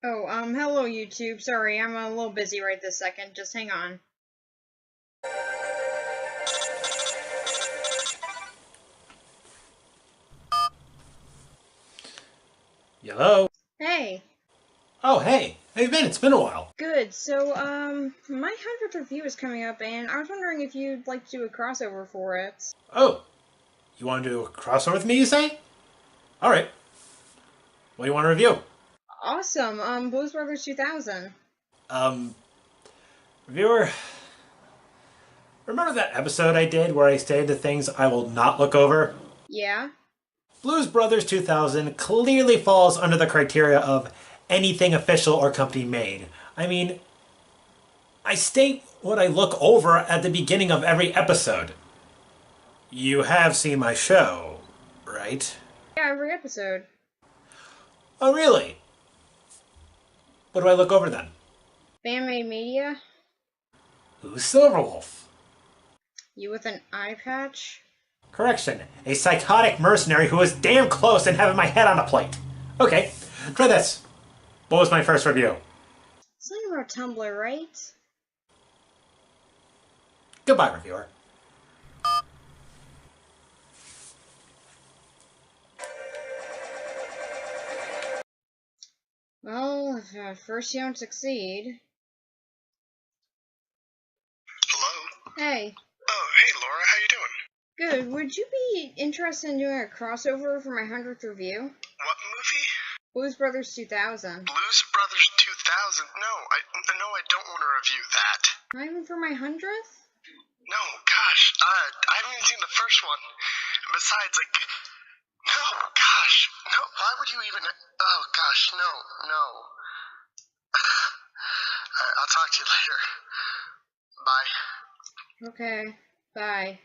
Oh, hello YouTube. Sorry, I'm a little busy right this second. Just hang on. Hello? Hey. Oh, hey. How you been? It's been a while. Good. So, my 100th review is coming up, and I was wondering if you'd like to do a crossover for it. Oh, you want to do a crossover with me, you say? Alright. What do you want to review? Awesome. Blues Brothers 2000. Reviewer, remember that episode I did where I stated the things I will not look over? Yeah? Blues Brothers 2000 clearly falls under the criteria of anything official or company made. I mean, I state what I look over at the beginning of every episode. You have seen my show, right? Yeah, every episode. Oh, really? What do I look over then? Fan-made media? Who's Silverwolf? You with an eye patch? Correction, a psychotic mercenary who is damn close and having my head on a plate. Okay, try this. What was my first review? Something about Tumblr, right? Goodbye, reviewer. Well, if at first you don't succeed. Hello? Hey. Oh, hey Laura, how you doing? Good. Would you be interested in doing a crossover for my 100th review? What movie? Blues Brothers 2000. Blues Brothers 2000? No, I don't want to review that. Not even for my 100th? No, gosh, I haven't even seen the first one. Besides, no, gosh, no, why would you even, oh gosh, no. I'll talk to you later. Bye. Okay, bye.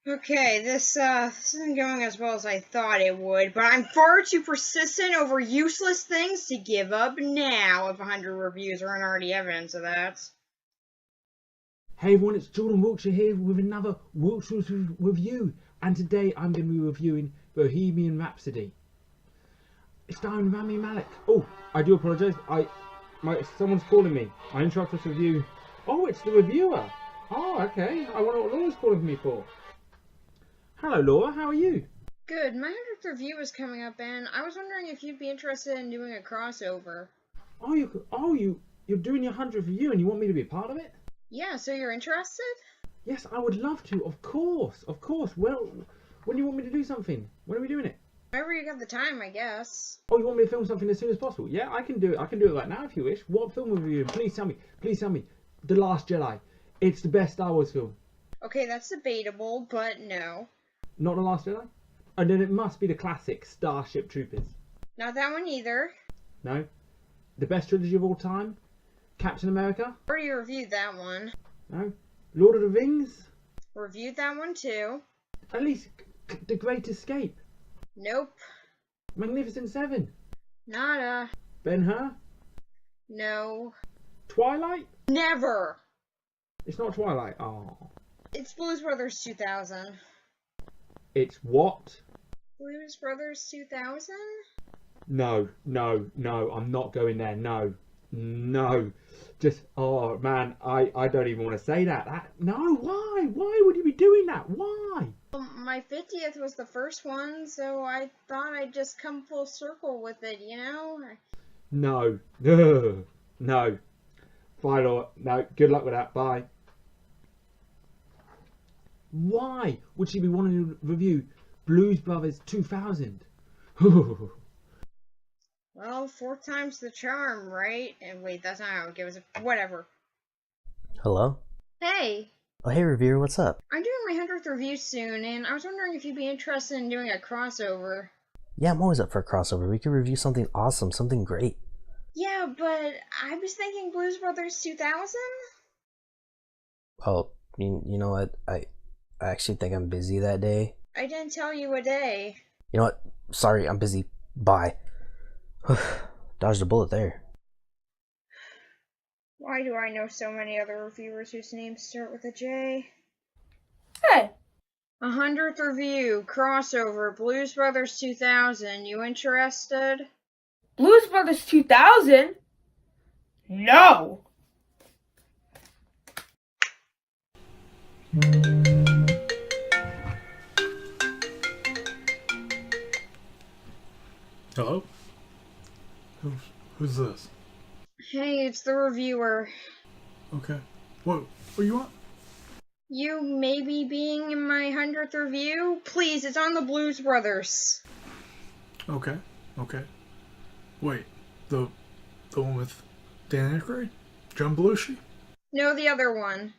Okay, this isn't going as well as I thought it would, but I'm far too persistent over useless things to give up now if 100 reviews aren't already evidence of that. Hey everyone, it's Jordan Wiltshire here with another Wiltshire review, and today I'm going to be reviewing Bohemian Rhapsody. It's starring Rami Malek. Oh, I do apologise. Someone's calling me. I interrupt this review. Oh, it's the reviewer. Oh, okay. I wonder what Laura's calling me for. Hello, Laura. How are you? Good. My 100th review is coming up, and I was wondering if you'd be interested in doing a crossover. You're doing your 100th review, and you want me to be a part of it? Yeah, so you're interested? Yes, I would love to. Of course. Well, when do you want me to do something? When are we doing it? Whenever you got the time, I guess. Oh, you want me to film something as soon as possible? Yeah, I can do it. I can do it right now if you wish. What film are we doing? Please tell me. The Last Jedi. It's the best Star Wars film. Okay, that's debatable, but no. Not The Last Jedi? And then it must be the classic Starship Troopers. Not that one either. No? The best trilogy of all time? Captain America? Already reviewed that one. No? Lord of the Rings? Reviewed that one too. At least The Great Escape? Nope. Magnificent Seven? Nada. Ben-Hur? No. Twilight? Never! It's not Twilight. Oh. It's Blues Brothers 2000. It's what? Blues Brothers 2000? No, I'm not going there. No. Just, oh man, I don't even want to say that. No, why? Why would you be doing that? Why? Well, my 50th was the first one, so I thought I'd just come full circle with it, you know? No. Ugh. No. Fine, Laura. No, good luck with that. Bye. Why would she be wanting to review Blues Brothers 2000? Well, fourth time's the charm, right? And wait, that's not how it goes. Whatever. Hello? Hey! Oh, hey, reviewer, what's up? I'm doing my 100th review soon, and I was wondering if you'd be interested in doing a crossover. Yeah, I'm always up for a crossover. We could review something awesome, something great. Yeah, but I was thinking Blues Brothers 2000? Well, you know what? I actually think I'm busy that day. I didn't tell you a day. You know what? Sorry, I'm busy. Bye. Dodged a bullet there. Why do I know so many other reviewers whose names start with a J? Hey. 100th review, crossover, Blues Brothers 2000. You interested? Blues Brothers 2000? No! Hello? Who's this? Hey, it's the reviewer. Okay. What you want? You maybe being in my 100th review? Please, it's on the Blues Brothers. Okay. Wait, the one with Dan Aykroyd? John Belushi? No, the other one.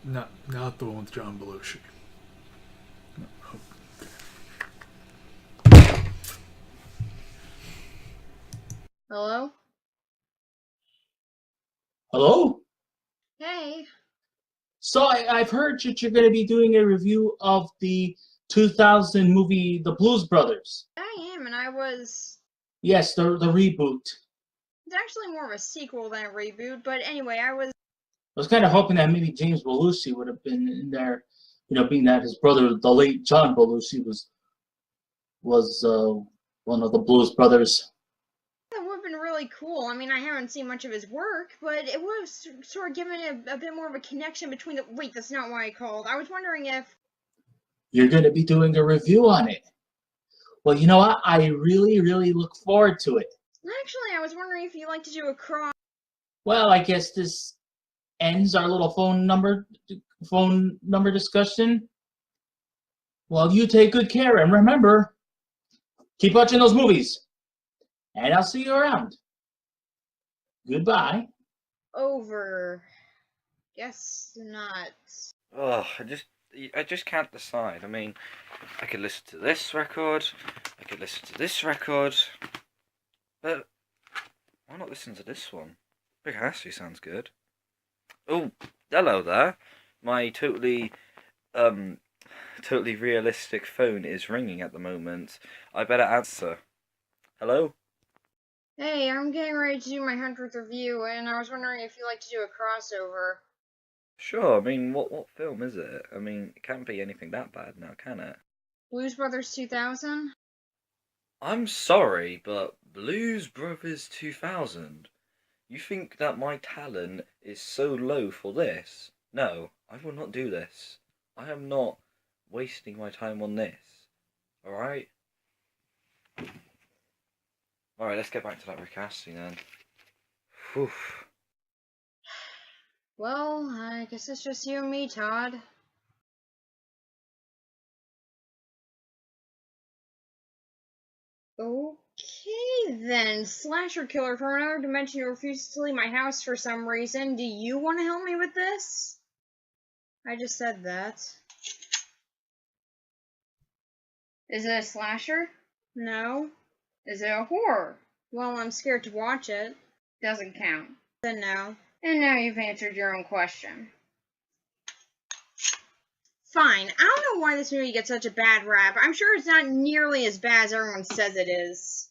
Not the one with John Belushi. Hello? Hello? Hey. So I've heard that you're going to be doing a review of the 2000 movie The Blues Brothers. I am, and I was... Yes, the reboot. It's actually more of a sequel than a reboot, but anyway, I was... I was kind of hoping that maybe James Belushi would have been in there, being that his brother, the late John Belushi, was one of the Blues Brothers. That would have been really cool. I mean, I haven't seen much of his work, but it would have sort of given a bit more of a connection between the... Wait, that's not why I called. I was wondering if... You're going to be doing a review on it. Well, you know what? I really, really look forward to it. Actually, I was wondering if you'd like to do a cross... Well, I guess this ends our little phone number discussion. Well, you take good care, and remember, keep watching those movies. And I'll see you around. Goodbye. Over. Guess not. Oh, I just can't decide. I mean, I could listen to this record, I could listen to this record, but why not listen to this one? Big Hassy sounds good. Oh, hello there. My totally realistic phone is ringing at the moment. I better answer. Hello? Hey, I'm getting ready to do my 100th review, and I was wondering if you'd like to do a crossover. Sure, I mean, what film is it? I mean, it can't be anything that bad now, can it? Blues Brothers 2000? I'm sorry, but Blues Brothers 2000? You think that my talent is so low for this? No, I will not do this. I am not wasting my time on this. Alright? Alright, let's get back to that recasting then. Whew. Well, I guess it's just you and me, Todd. Okay then, slasher killer from another dimension who refuses to leave my house for some reason. Do you want to help me with this? I just said that. Is it a slasher? No. Is it a horror? Well, I'm scared to watch it. Doesn't count. Then no. And now you've answered your own question. Fine. I don't know why this movie gets such a bad rap. I'm sure it's not nearly as bad as everyone says it is.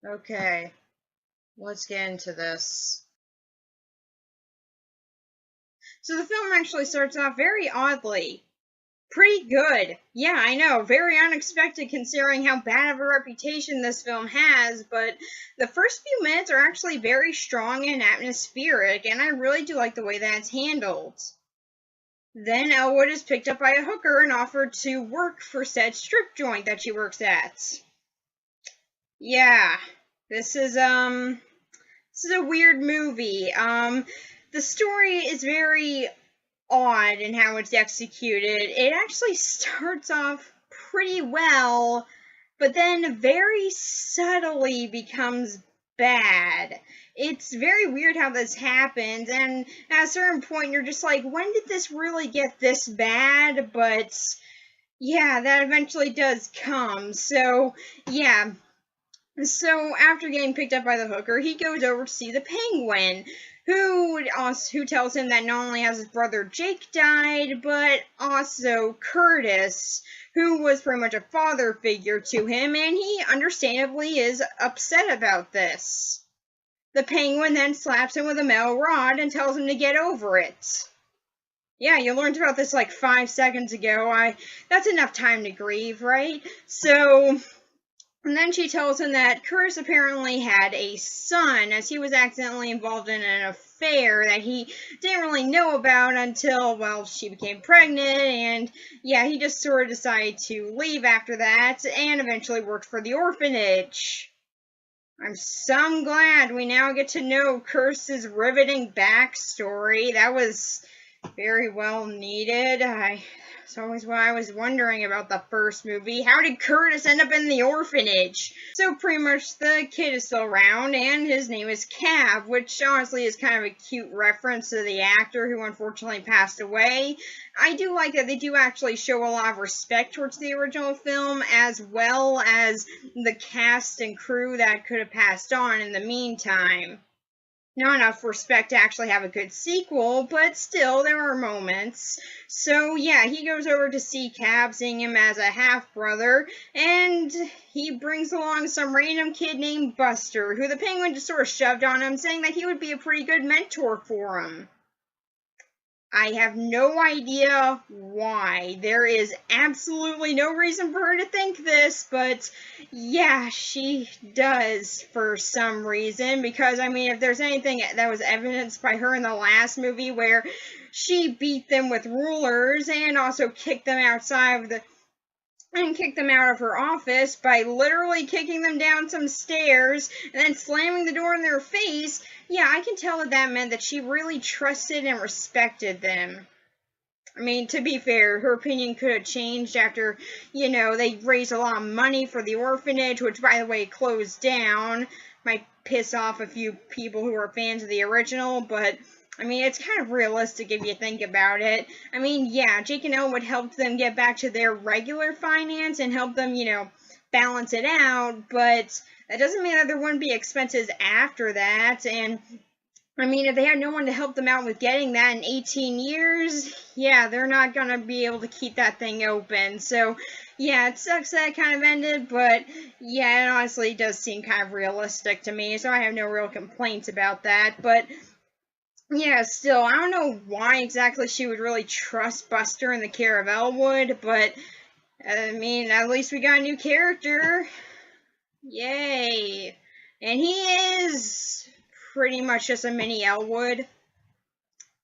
Okay. Let's get into this. So the film actually starts off very oddly. Pretty good. Yeah, I know. Very unexpected considering how bad of a reputation this film has, but the first few minutes are actually very strong and atmospheric, and I really do like the way that's handled. Then Elwood is picked up by a hooker and offered to work for said strip joint that she works at. Yeah, this is a weird movie. The story is very odd in how it's executed. It actually starts off pretty well, but then very subtly becomes bad. It's very weird how this happens, and at a certain point you're just like, when did this really get this bad? But yeah, that eventually does come. So yeah. So after getting picked up by the hooker, he goes over to see the Penguin, who tells him that not only has his brother Jake died, but also Curtis, who was pretty much a father figure to him, and he understandably is upset about this. The Penguin then slaps him with a metal rod and tells him to get over it. Yeah, you learned about this like 5 seconds ago. That's enough time to grieve, right? So, and then she tells him that Curtis apparently had a son, as he was accidentally involved in an affair that he didn't really know about until, well, she became pregnant, and yeah, he just sort of decided to leave after that, and eventually worked for the orphanage. I'm so glad we now get to know Curtis's riveting backstory. That was very well needed. It's always what I was wondering about the first movie. How did Curtis end up in the orphanage? So pretty much the kid is still around, and his name is Cab, which honestly is kind of a cute reference to the actor who unfortunately passed away. I do like that they do actually show a lot of respect towards the original film, as well as the cast and crew that could have passed on in the meantime. Not enough respect to actually have a good sequel, but still, there are moments. So, yeah, he goes over to see Cab, seeing him as a half-brother, and he brings along some random kid named Buster, who the Penguin just sort of shoved on him, saying that he would be a pretty good mentor for him. I have no idea why. There is absolutely no reason for her to think this, but yeah, she does for some reason, because, I mean, if there's anything that was evidenced by her in the last movie where she beat them with rulers and also kicked them outside of the and kicked them out of her office by literally kicking them down some stairs and then slamming the door in their face, yeah, I can tell that meant that she really trusted and respected them. I mean, to be fair, her opinion could have changed after, they raised a lot of money for the orphanage, which, by the way, closed down. Might piss off a few people who are fans of the original, but I mean, it's kind of realistic if you think about it. I mean, yeah, Jake and Elwood helped them get back to their regular finance and help them, balance it out, but that doesn't mean that there wouldn't be expenses after that, and I mean, if they had no one to help them out with getting that in 18 years, yeah, they're not gonna be able to keep that thing open. So, yeah, it sucks that it kind of ended, but yeah, it honestly does seem kind of realistic to me, so I have no real complaints about that. But yeah, still, I don't know why exactly she would really trust Buster in the care of Elwood, but I mean, at least we got a new character. Yay. And he is pretty much just a mini Elwood.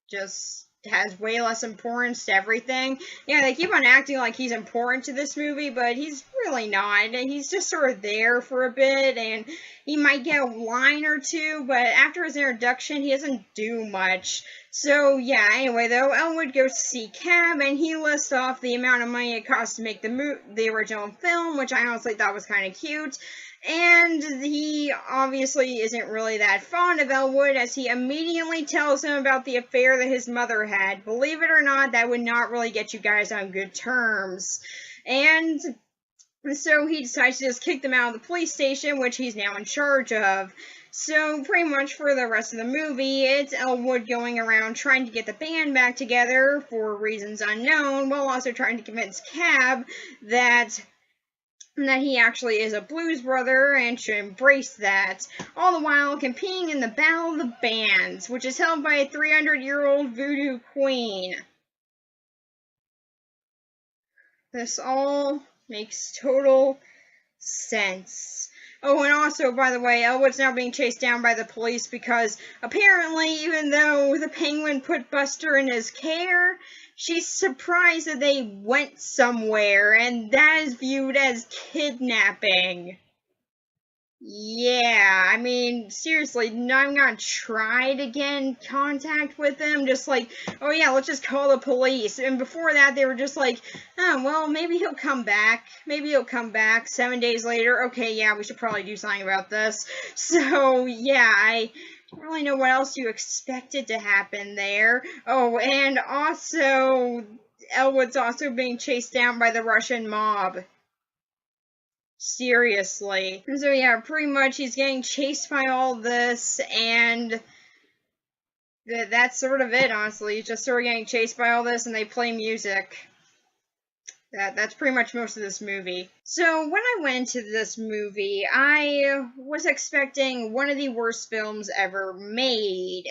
Just has way less importance to everything. Yeah, they keep on acting like he's important to this movie, but he's really not. He's just sort of there for a bit, and he might get a line or two, but after his introduction, he doesn't do much. So, yeah, anyway, though, Elwood goes to see Cab, and he lists off the amount of money it cost to make the original film, which I honestly thought was kind of cute. And he obviously isn't really that fond of Elwood, as he immediately tells him about the affair that his mother had. Believe it or not, that would not really get you guys on good terms. And so he decides to just kick them out of the police station, which he's now in charge of. So pretty much for the rest of the movie, it's Elwood going around trying to get the band back together for reasons unknown, while also trying to convince Cab that he actually is a blues brother and should embrace that, all the while competing in the Battle of the Bands, which is held by a 300-year-old voodoo queen. This all makes total sense. Oh, and also, by the way, Elwood's now being chased down by the police because apparently, even though the Penguin put Buster in his care, she's surprised that they went somewhere, and that is viewed as kidnapping. Yeah, I mean, seriously, I'm gonna try to get in contact with them, just like, oh yeah, let's just call the police. And before that, they were just like, oh, well, maybe he'll come back. Maybe he'll come back 7 days later. Okay, yeah, we should probably do something about this. So, yeah, I don't really know what else you expected to happen there. Oh, and also, Elwood's also being chased down by the Russian mob. Seriously. So yeah, pretty much he's getting chased by all this, and that's sort of it, honestly. He's just sort of getting chased by all this, and they play music. That's pretty much most of this movie. So when I went into this movie, I was expecting one of the worst films ever made.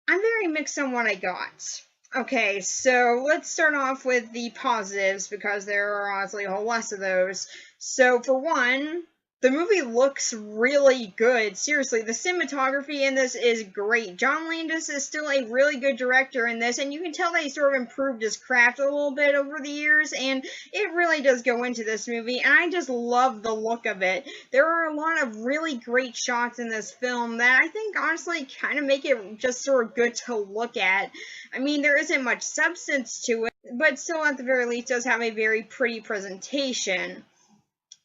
I'm very mixed on what I got. Okay, so let's start off with the positives because there are honestly a whole lot of those. So, for one, the movie looks really good. Seriously, the cinematography in this is great. John Landis is still a really good director in this, and you can tell that he sort of improved his craft a little bit over the years, and it really does go into this movie, and I just love the look of it. There are a lot of really great shots in this film that I think honestly kind of make it just sort of good to look at. I mean, there isn't much substance to it, but still at the very least does have a very pretty presentation.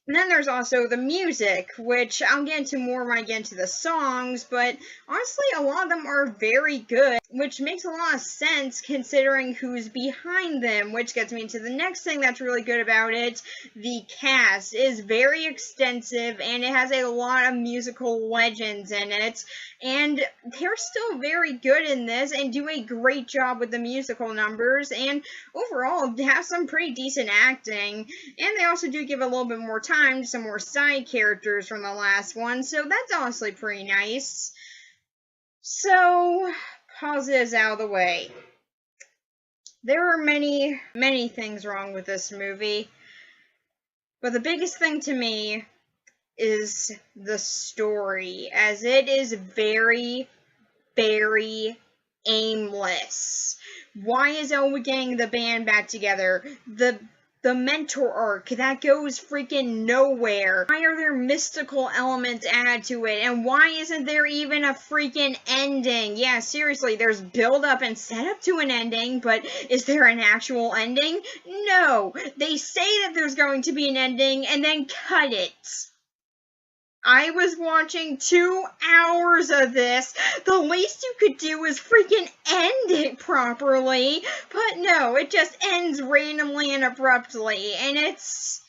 And then there's also the music, which I'll get into more when I get into the songs, but honestly, a lot of them are very good, which makes a lot of sense considering who's behind them, which gets me into the next thing that's really good about it. The cast is very extensive, and it has a lot of musical legends in it, and they're still very good in this and do a great job with the musical numbers, and overall have some pretty decent acting, and they also do give a little bit more time to some more side characters from the last one, so that's honestly pretty nice. So, positives out of the way. There are many things wrong with this movie, but the biggest thing to me is the story, as it is very aimless. Why is Elwood getting the band back together? The mentor arc, that goes freaking nowhere. Why are there mystical elements added to it? And why isn't there even a freaking ending? Yeah, seriously, there's build up and setup to an ending, but is there an actual ending? No. They say that there's going to be an ending and then cut it. I was watching 2 hours of this. The least you could do is freaking end it properly. But no, it just ends randomly and abruptly. And it's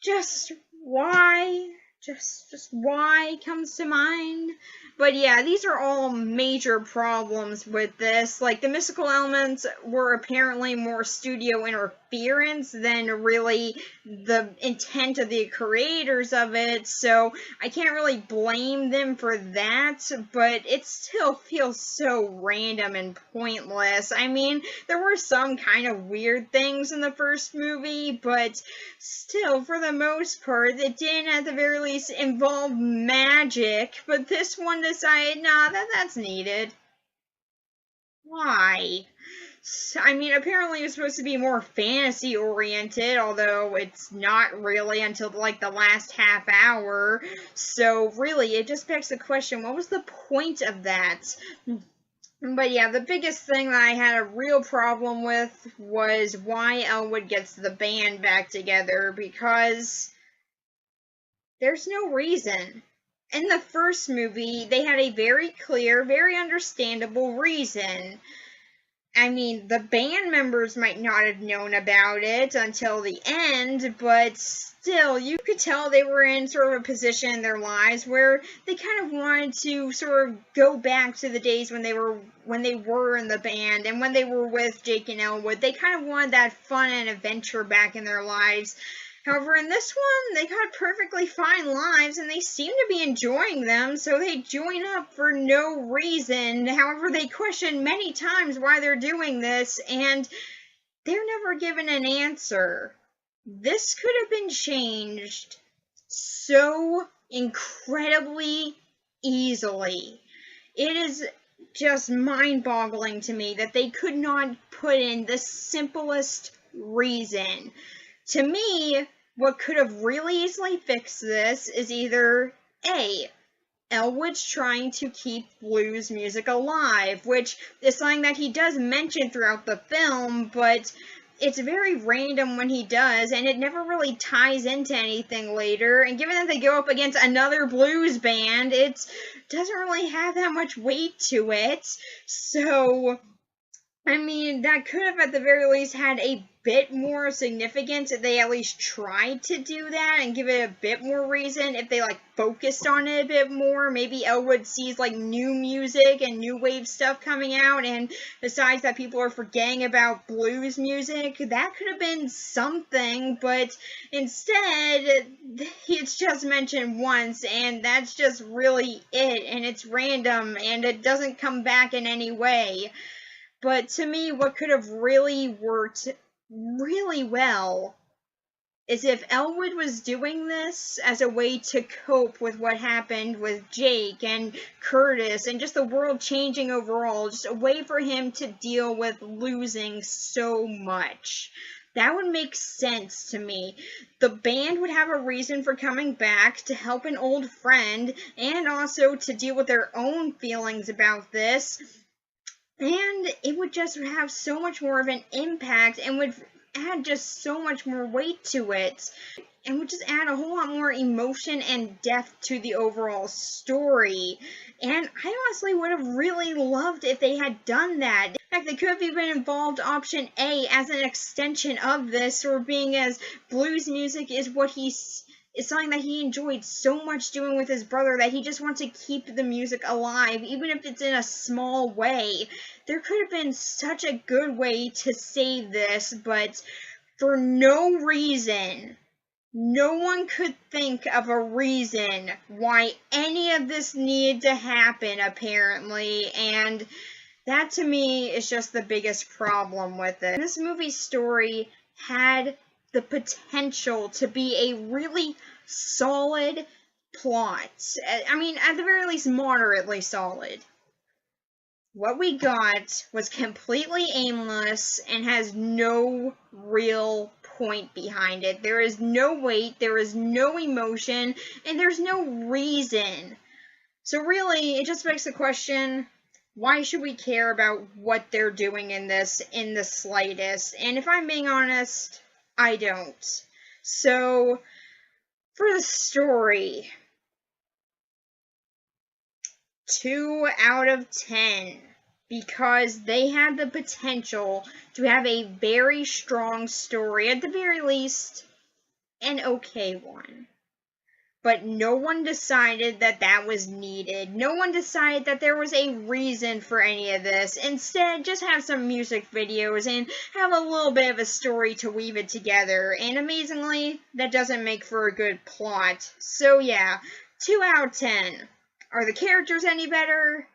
just why? Just why comes to mind. But yeah, these are all major problems with this. Like, the mystical elements were apparently more studio interference than really the intent of the creators of it, so I can't really blame them for that, but it still feels so random and pointless. I mean, there were some kind of weird things in the first movie, but still, for the most part, it didn't at the very least involve magic, but this one decided, nah, that's needed. Why? I mean, apparently it's supposed to be more fantasy-oriented, although it's not really until, like, the last half hour. So, really, it just begs the question, what was the point of that? But yeah, the biggest thing that I had a real problem with was why Elwood gets the band back together, because there's no reason. In the first movie, they had a very clear, very understandable reason. I mean, the band members might not have known about it until the end, but still, you could tell they were in sort of a position in their lives where they kind of wanted to sort of go back to the days when they were in the band and when they were with Jake and Elwood. They kind of wanted that fun and adventure back in their lives. However, in this one, they got perfectly fine lives, and they seem to be enjoying them, so they join up for no reason. However, they question many times why they're doing this, and they're never given an answer. This could have been changed so incredibly easily. It is just mind-boggling to me that they could not put in the simplest reason. To me, what could have really easily fixed this is either A, Elwood's trying to keep blues music alive, which is something that he does mention throughout the film, but it's very random when he does, and it never really ties into anything later, and given that they go up against another blues band, it doesn't really have that much weight to it, so I mean, that could have at the very least had a bit more significance if they at least tried to do that and give it a bit more reason, if they, like, focused on it a bit more. Maybe Elwood sees, like, new music and new wave stuff coming out and decides that people are forgetting about blues music. That could have been something, but instead, it's just mentioned once, and that's just really it, and it's random, and it doesn't come back in any way. But to me, what could have really worked really well is if Elwood was doing this as a way to cope with what happened with Jake and Curtis and just the world changing overall, just a way for him to deal with losing so much. That would make sense to me. The band would have a reason for coming back to help an old friend and also to deal with their own feelings about this. And it would just have so much more of an impact and would add just so much more weight to it. And would just add a whole lot more emotion and depth to the overall story. And I honestly would have really loved if they had done that. In fact, they could have even involved option A as an extension of this, or being as blues music is what is something that he enjoyed so much doing with his brother that he just wants to keep the music alive, even if it's in a small way. There could have been such a good way to save this, but for no reason, no one could think of a reason why any of this needed to happen, apparently, and that to me is just the biggest problem with it. This movie's story had the potential to be a really solid plot. I mean, at the very least, moderately solid. What we got was completely aimless and has no real point behind it. There is no weight, there is no emotion, and there's no reason. So really, it just begs the question, why should we care about what they're doing in this in the slightest? And if I'm being honest, I don't. So, for the story, 2 out of 10, because they had the potential to have a very strong story, at the very least, an okay one. But no one decided that that was needed. No one decided that there was a reason for any of this. Instead, just have some music videos and have a little bit of a story to weave it together. And amazingly, that doesn't make for a good plot. So yeah, 2 out of 10. Are the characters any better?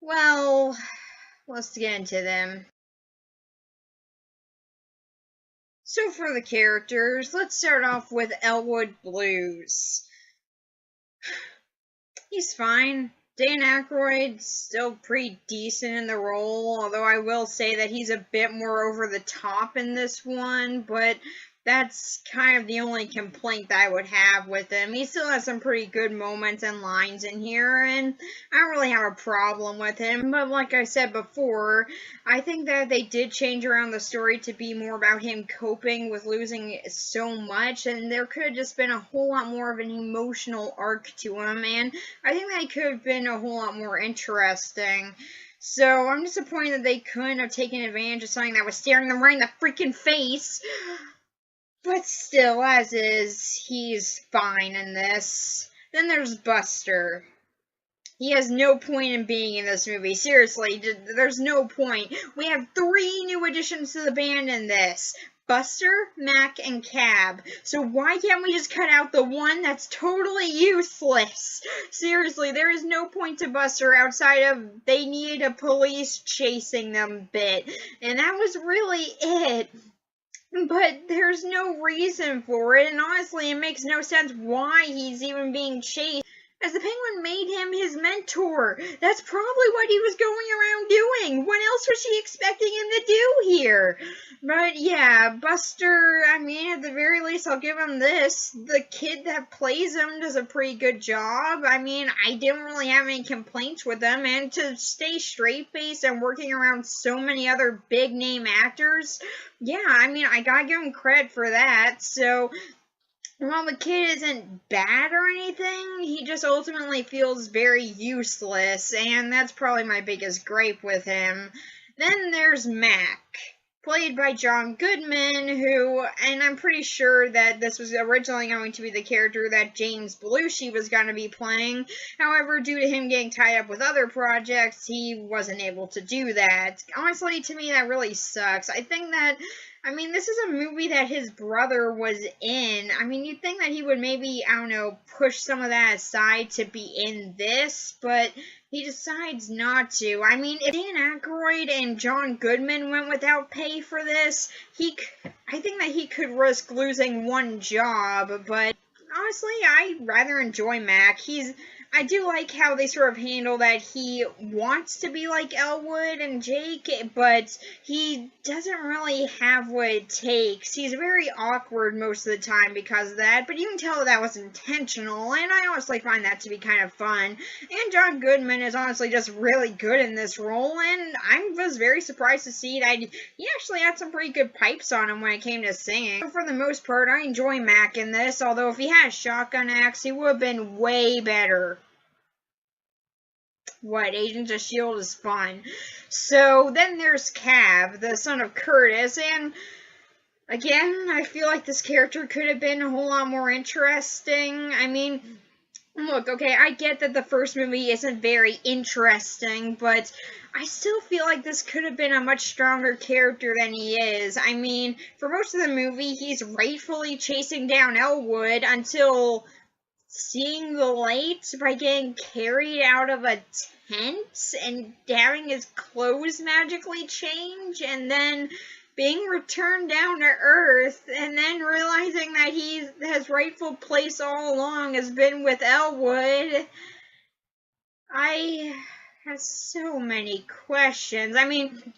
Well, let's get into them. So for the characters, let's start off with Elwood Blues. He's fine. Dan Aykroyd's still pretty decent in the role, although I will say that he's a bit more over the top in this one, but that's kind of the only complaint that I would have with him. He still has some pretty good moments and lines in here, and I don't really have a problem with him. But like I said before, I think that they did change around the story to be more about him coping with losing so much, and there could have just been a whole lot more of an emotional arc to him, and I think that could have been a whole lot more interesting. So I'm disappointed that they couldn't have taken advantage of something that was staring them right in the freaking face. But still, as is, he's fine in this. Then there's Buster. He has no point in being in this movie. Seriously, there's no point. We have 3 new additions to the band in this. Buster, Mac, and Cab. So why can't we just cut out the one that's totally useless? Seriously, there is no point to Buster outside of they needed a police chasing them bit. And that was really it. But there's no reason for it, and honestly, it makes no sense why he's even being chased, as the Penguin made him his mentor. That's probably what he was going around doing. What else was she expecting him to do here? But yeah, Buster, I mean, at the very least, I'll give him this. The kid that plays him does a pretty good job. I mean, I didn't really have any complaints with him, and to stay straight-faced and working around so many other big-name actors, yeah, I mean, I gotta give him credit for that. So, while the kid isn't bad or anything, he just ultimately feels very useless, and that's probably my biggest gripe with him. Then there's Mac, played by John Goodman, who, and I'm pretty sure that this was originally going to be the character that James Belushi was going to be playing. However, due to him getting tied up with other projects, he wasn't able to do that. Honestly, to me, that really sucks. I think that I mean, this is a movie that his brother was in. I mean, you'd think that he would maybe, I don't know, push some of that aside to be in this, but he decides not to. I mean, if Dan Aykroyd and John Goodman went without pay for this, I think that he could risk losing one job, but honestly, I rather enjoy Mac. I do like how they sort of handle that he wants to be like Elwood and Jake, but he doesn't really have what it takes. He's very awkward most of the time because of that, but you can tell that was intentional, and I honestly find that to be kind of fun. And John Goodman is honestly just really good in this role, and I was very surprised to see that he actually had some pretty good pipes on him when it came to singing. For the most part, I enjoy Mac in this, although if he had a shotgun axe, he would have been way better. What, Agents of S.H.I.E.L.D. is fun. So, then there's Cav, the son of Curtis, and again, I feel like this character could have been a whole lot more interesting. I mean, look, okay, I get that the first movie isn't very interesting, but I still feel like this could have been a much stronger character than he is. I mean, for most of the movie, he's rightfully chasing down Elwood until seeing the light by getting carried out of a tent and having his clothes magically change and then being returned down to Earth and then realizing that his rightful place all along has been with Elwood. I have so many questions. I mean,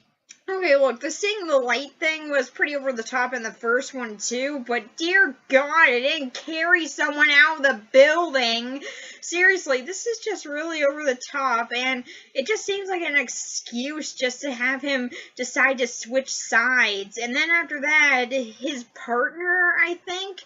okay, look, the seeing the light thing was pretty over the top in the first one, too, but dear God, it didn't carry someone out of the building. Seriously, this is just really over the top, and it just seems like an excuse just to have him decide to switch sides. And then after that, his partner, I think,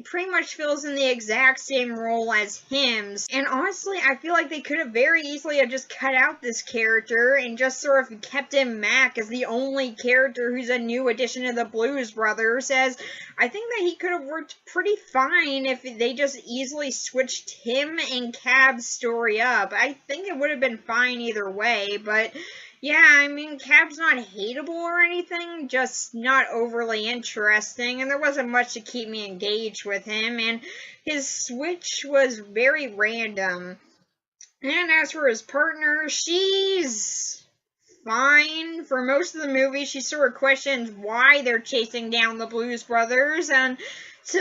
pretty much fills in the exact same role as him. And honestly, I feel like they could have very easily have just cut out this character and just sort of kept him Mac as the only character who's a new addition to the Blues Brothers, as I think that he could have worked pretty fine if they just easily switched him and Cab's story up. I think it would have been fine either way, but yeah, I mean, Cab's not hateable or anything, just not overly interesting, and there wasn't much to keep me engaged with him, and his switch was very random. And as for his partner, she's fine. For most of the movie, she sort of questions why they're chasing down the Blues Brothers, until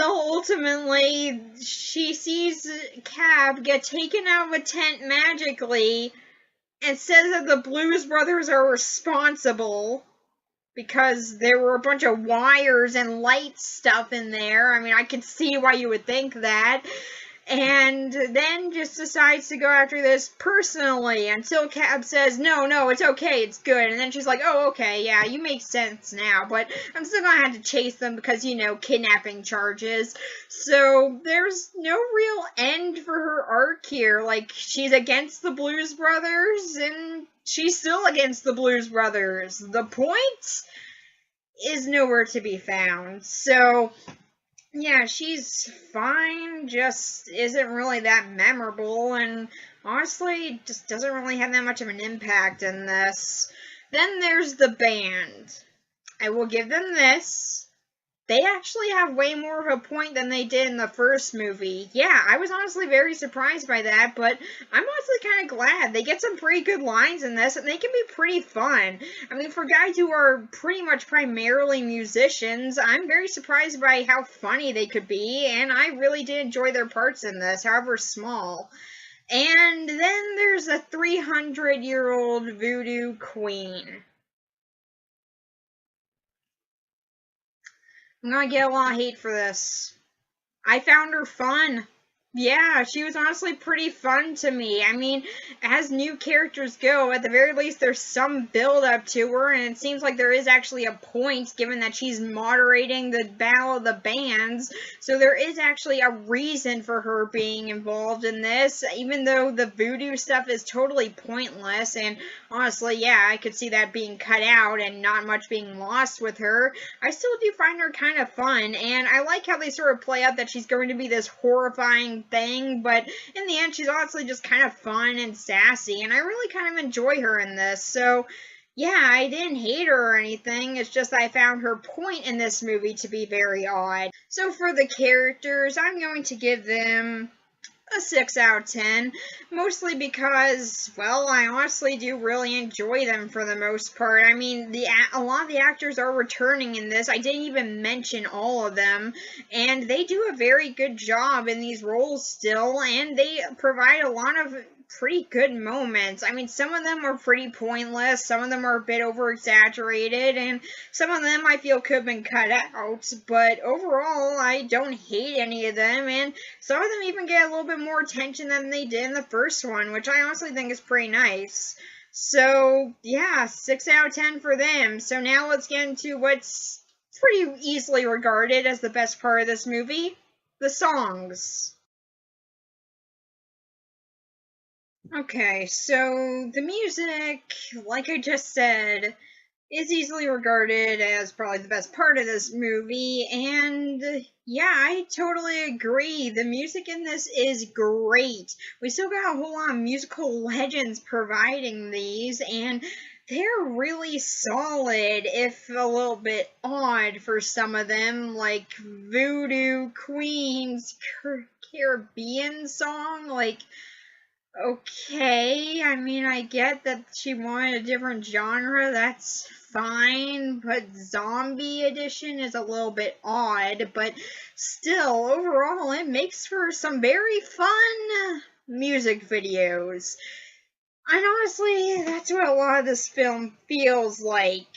ultimately she sees Cab get taken out of a tent magically and says that the Blues Brothers are responsible because there were a bunch of wires and light stuff in there. I mean, I could see why you would think that. And then just decides to go after this personally until Cab says, no, it's okay, it's good. And then she's like, oh, okay, yeah, you make sense now, but I'm still gonna have to chase them because, kidnapping charges. So there's no real end for her arc here. Like, she's against the Blues Brothers, and she's still against the Blues Brothers. The point is nowhere to be found. So yeah, she's fine, just isn't really that memorable, and honestly, just doesn't really have that much of an impact in this. Then there's the band. I will give them this. They actually have way more of a point than they did in the first movie. Yeah, I was honestly very surprised by that, but I'm honestly kind of glad. They get some pretty good lines in this, and they can be pretty fun. I mean, for guys who are pretty much primarily musicians, I'm very surprised by how funny they could be, and I really did enjoy their parts in this, however small. And then there's a 300-year-old voodoo queen. I'm gonna get a lot of hate for this. I found her fun. Yeah, she was honestly pretty fun to me. I mean, as new characters go, at the very least there's some build-up to her, and it seems like there is actually a point, given that she's moderating the Battle of the Bands, so there is actually a reason for her being involved in this, even though the voodoo stuff is totally pointless, and honestly, yeah, I could see that being cut out and not much being lost with her. I still do find her kind of fun, and I like how they sort of play up that she's going to be this horrifying thing, but in the end she's honestly just kind of fun and sassy, and I really kind of enjoy her in this. So yeah, I didn't hate her or anything. It's just I found her point in this movie to be very odd. So for the characters, I'm going to give them a 6 out of 10, mostly because, well, I honestly do really enjoy them for the most part. I mean, a lot of the actors are returning in this. I didn't even mention all of them, and they do a very good job in these roles still, and they provide a lot of pretty good moments. I mean, some of them are pretty pointless, some of them are a bit over exaggerated, and some of them I feel could have been cut out, but overall, I don't hate any of them, and some of them even get a little bit more attention than they did in the first one, which I honestly think is pretty nice. So, yeah, 6 out of 10 for them. So now let's get into what's pretty easily regarded as the best part of this movie, the songs. Okay, so the music, like I just said, is easily regarded as probably the best part of this movie, and yeah, I totally agree. The music in this is great. We still got a whole lot of musical legends providing these, and they're really solid, if a little bit odd for some of them, like Voodoo Queen's Caribbean song, like, okay, I mean, I get that she wanted a different genre, that's fine, but Zombie Edition is a little bit odd, but still, overall, it makes for some very fun music videos. And honestly, that's what a lot of this film feels like.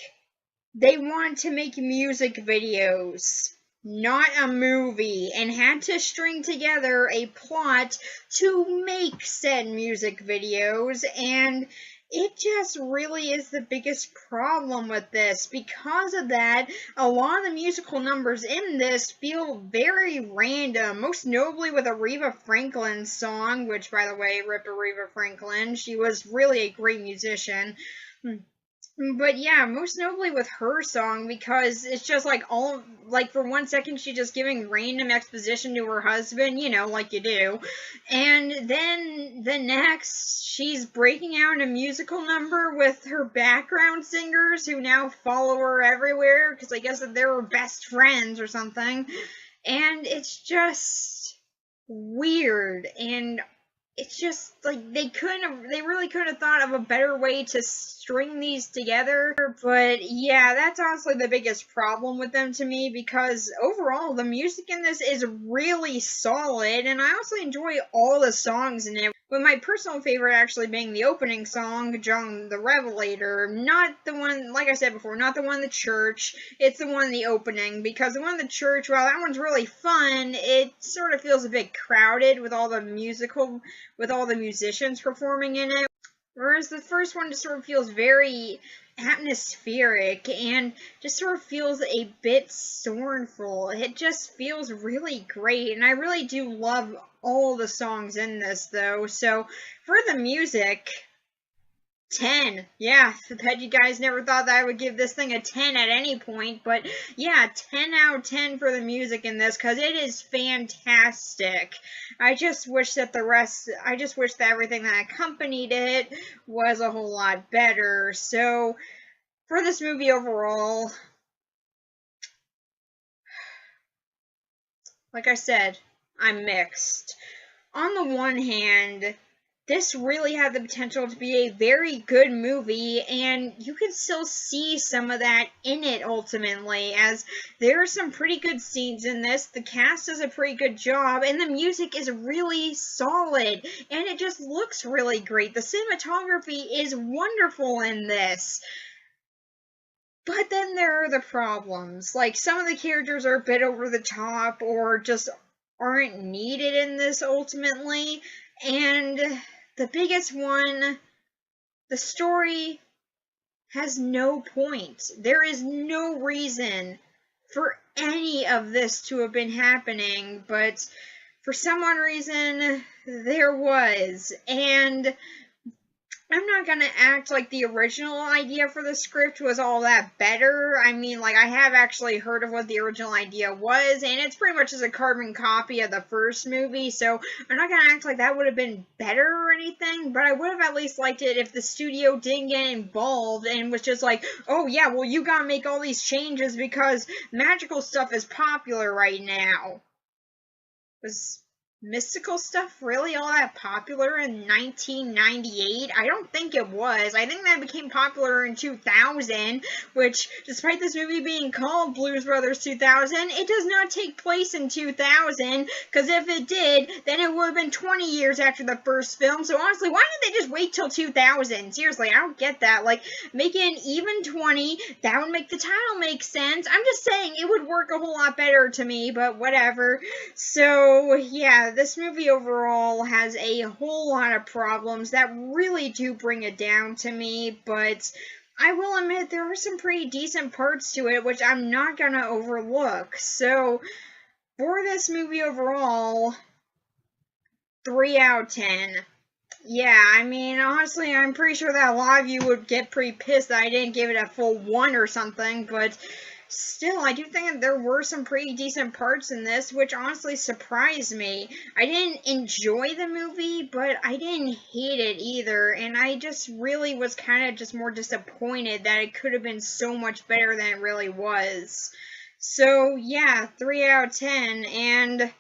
They want to make music videos, not a movie, and had to string together a plot to make said music videos, and it just really is the biggest problem with this. Because of that, a lot of the musical numbers in this feel very random, most notably with Aretha Franklin's song, which, by the way, rip Aretha Franklin, she was really a great musician. But yeah, most notably with her song, because it's just like for 1 second she's just giving random exposition to her husband, you know, like you do. And then the next, she's breaking out in a musical number with her background singers who now follow her everywhere, because I guess that they were best friends or something. And it's just weird, and it's just like they really couldn't have thought of a better way to string these together. But yeah, that's honestly the biggest problem with them to me, because overall the music in this is really solid, and I also enjoy all the songs in it, with my personal favorite actually being the opening song, John the Revelator. Not the one, like I said before, not the one in the church, it's the one in the opening, because the one in the church, while that one's really fun, it sort of feels a bit crowded with all the musicians performing in it. Whereas the first one just sort of feels very atmospheric and just sort of feels a bit sorrowful. It just feels really great, and I really do love all the songs in this, though. So for the music, 10. Yeah, I bet you guys never thought that I would give this thing a 10 at any point, but yeah, 10 out of 10 for the music in this, because it is fantastic. I just wish that everything that accompanied it was a whole lot better. So, for this movie overall, like I said, I'm mixed. On the one hand, this really had the potential to be a very good movie, and you can still see some of that in it ultimately, as there are some pretty good scenes in this, the cast does a pretty good job, and the music is really solid, and it just looks really great. The cinematography is wonderful in this. But then there are the problems. Like, some of the characters are a bit over the top, or just aren't needed in this ultimately, and the biggest one, the story has no point. There is no reason for any of this to have been happening, but for some odd reason, there was. And I'm not gonna act like the original idea for the script was all that better. I mean, like, I have actually heard of what the original idea was, and it's pretty much just a carbon copy of the first movie, so I'm not gonna act like that would have been better or anything, but I would have at least liked it if the studio didn't get involved and was just like, oh yeah, well, you gotta make all these changes because magical stuff is popular right now. Was mystical stuff really all that popular in 1998? I don't think it was. I think that became popular in 2000, which, despite this movie being called Blues Brothers 2000, it does not take place in 2000, because if it did, then it would have been 20 years after the first film, so honestly, why did they just wait till 2000? Seriously, I don't get that. Like, make it an even 20, that would make the title make sense. I'm just saying, it would work a whole lot better to me, but whatever. So, yeah, this movie overall has a whole lot of problems that really do bring it down to me, but I will admit there are some pretty decent parts to it, which I'm not gonna overlook. So, for this movie overall, 3 out of 10. Yeah, I mean, honestly, I'm pretty sure that a lot of you would get pretty pissed that I didn't give it a full 1 or something, but still, I do think that there were some pretty decent parts in this, which honestly surprised me. I didn't enjoy the movie, but I didn't hate it either, and I just really was kind of just more disappointed that it could have been so much better than it really was. So, yeah, 3 out of 10, and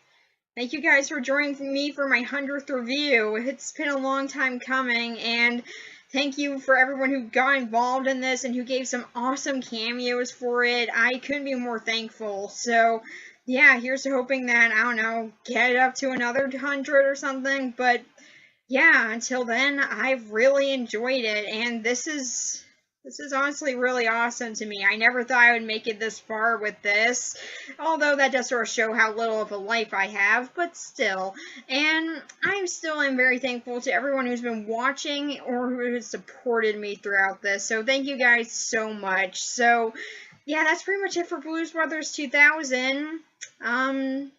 thank you guys for joining me for my 100th review. It's been a long time coming, and thank you for everyone who got involved in this and who gave some awesome cameos for it. I couldn't be more thankful. So, yeah, here's to hoping that, I don't know, get it up to another 100 or something. But, yeah, until then, I've really enjoyed it, and this is honestly really awesome to me. I never thought I would make it this far with this, although that does sort of show how little of a life I have, but still. And I still am very thankful to everyone who's been watching or who has supported me throughout this, so thank you guys so much. So, yeah, that's pretty much it for Blues Brothers 2000.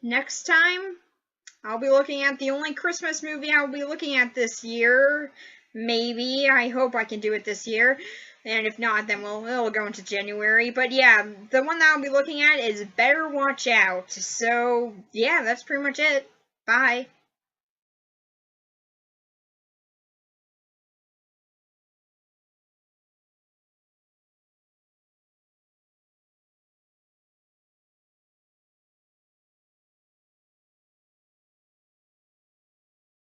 Next time, I'll be looking at the only Christmas movie I'll be looking at this year. Maybe. I hope I can do it this year. And if not, then it'll go into January. But yeah, the one that I'll be looking at is Better Watch Out. So, yeah, that's pretty much it. Bye.